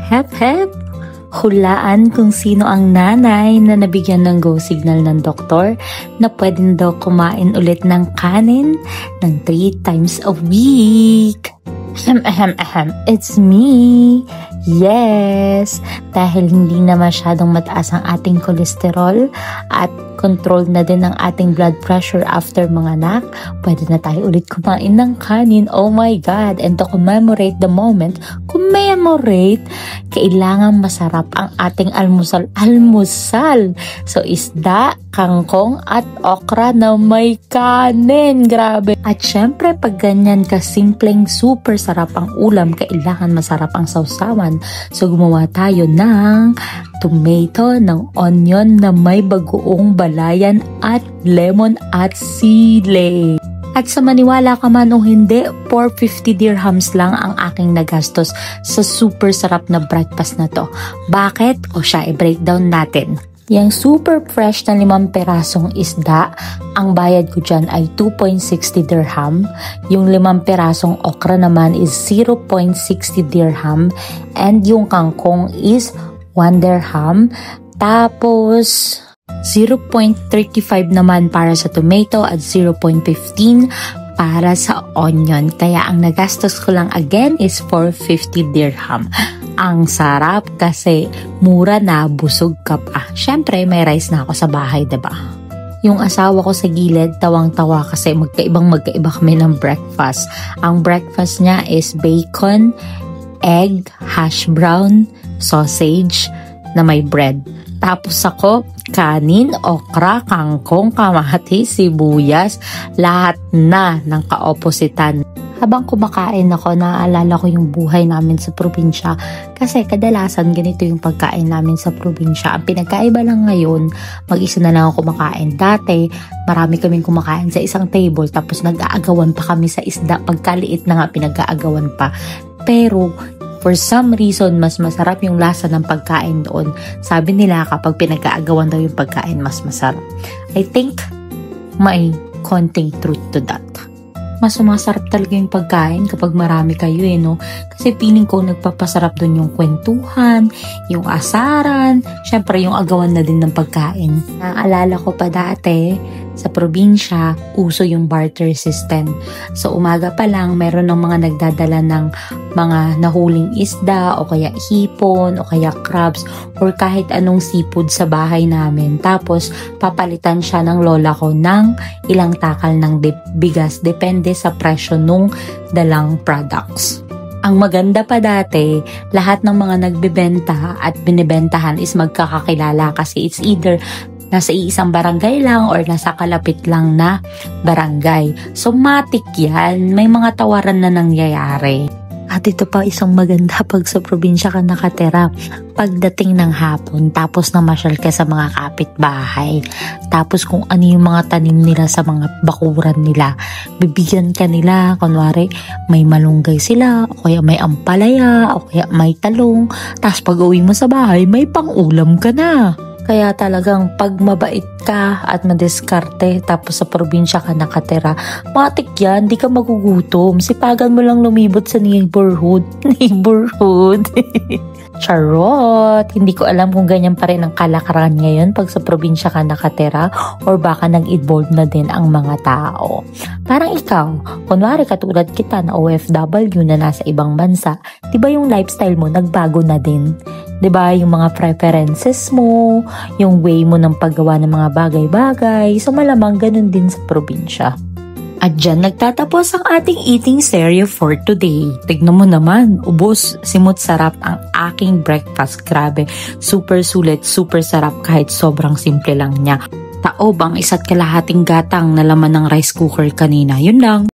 Hep hep! Hulaan kung sino ang nanay na nabigyan ng go signal ng doktor na pwede daw kumain ulit ng kanin ng 3 times a week. It's me! Yes! Dahil hindi na masyadong mataas ang ating kolesterol at control na din ang ating blood pressure after mga anak, pwede na tayo ulit kumain ng kanin. Oh my God! And to commemorate the moment, kailangan masarap ang ating almusal. So isda, kangkong at okra na may kanin. Grabe! At syempre, pag ganyan kasimpleng super sarap ang ulam, kailangan masarap ang sausawan. So gumawa tayo ng tomato, ng onion na may bagoong balayan at lemon at sili. At sa maniwala ka man o hindi, 450 dirhams lang ang aking nagastos sa super sarap na breakfast na to. Bakit? O siya, i-breakdown natin. Yang super fresh na 5 perasong isda, ang bayad ko dyan ay 2.60 dirham. Yung 5 perasong okra naman is 0.60 dirham. And yung kangkong is 1 dirham. Tapos 0.35 naman para sa tomato at 0.15 para sa onion. Kaya ang nagastos ko lang again is 450 dirham. Ang sarap kasi mura na, busog ka pa. Syempre may rice na ako sa bahay, diba? Yung asawa ko sa gilid, tawang-tawa kasi magkaiba kami ng breakfast. Ang breakfast niya is bacon, egg, hash brown, sausage na may bread. Tapos ako, kanin, okra, kangkong, kamatis, sibuyas, lahat na ng kaopositan. Habang kumakain ako, naaalala ko yung buhay namin sa probinsya. Kasi kadalasan ganito yung pagkain namin sa probinsya. Ang pinagkaiba lang ngayon, mag-isa na lang ako kumakain. Dati, marami kaming kumakain sa isang table, tapos nag-aagawan pa kami sa isda. Pagkaliit na nga, pinag-aagawan pa. Pero for some reason, mas masarap yung lasa ng pagkain doon. Sabi nila kapag pinag-aagawan daw yung pagkain, mas masarap. I think may konting truth to that. Mas sumasarap talaga yung pagkain kapag marami kayo no? Kasi feeling ko nagpapasarap doon yung kwentuhan, yung asaran, syempre yung agawan na din ng pagkain. Naalala ko pa dati, sa probinsya, uso yung barter system. So umaga pa lang, meron ng mga nagdadala ng mga nahuling isda o kaya hipon o kaya crabs or kahit anong seafood sa bahay namin. Tapos papalitan siya ng lola ko ng ilang takal ng bigas. Depende sa presyo nung dalang products. Ang maganda pa dati, lahat ng mga nagbebenta at binibentahan is magkakakilala kasi it's either nasa iisang barangay lang or nasa kalapit lang na barangay. So matik yan, may mga tawaran na nangyayari. At ito pa isang maganda pag sa probinsya ka nakatira. Pagdating ng hapon, tapos namasyal ka sa mga kapitbahay. Tapos kung ano yung mga tanim nila sa mga bakuran nila, bibigyan ka nila. Kunwari, may malunggay sila, o kaya may ampalaya, o kaya may talong. Tapos pag uwi mo sa bahay, may pang-ulam ka na. Kaya talagang pag mabait ka at madiskarte tapos sa probinsya ka nakatira, matik yan, di ka magugutom. Sipagan mo lang lumibot sa neighborhood. Charot! Hindi ko alam kung ganyan pa rin ang kalakaran ngayon pag sa probinsya ka nakatira or baka nag-evolve na din ang mga tao. Parang ikaw, kunwari katulad kita na OFW na nasa ibang bansa, di ba yung lifestyle mo nagbago na din? Diba, yung mga preferences mo, yung way mo ng paggawa ng mga bagay-bagay, so malamang ganun din sa probinsya. At dyan nagtatapos ang ating eating serye for today. Tignan mo naman, ubos, simot sarap ang aking breakfast. Grabe, super sulit, super sarap kahit sobrang simple lang niya. Taob ang isa't kalahating gatang na laman ng rice cooker kanina. Yun lang.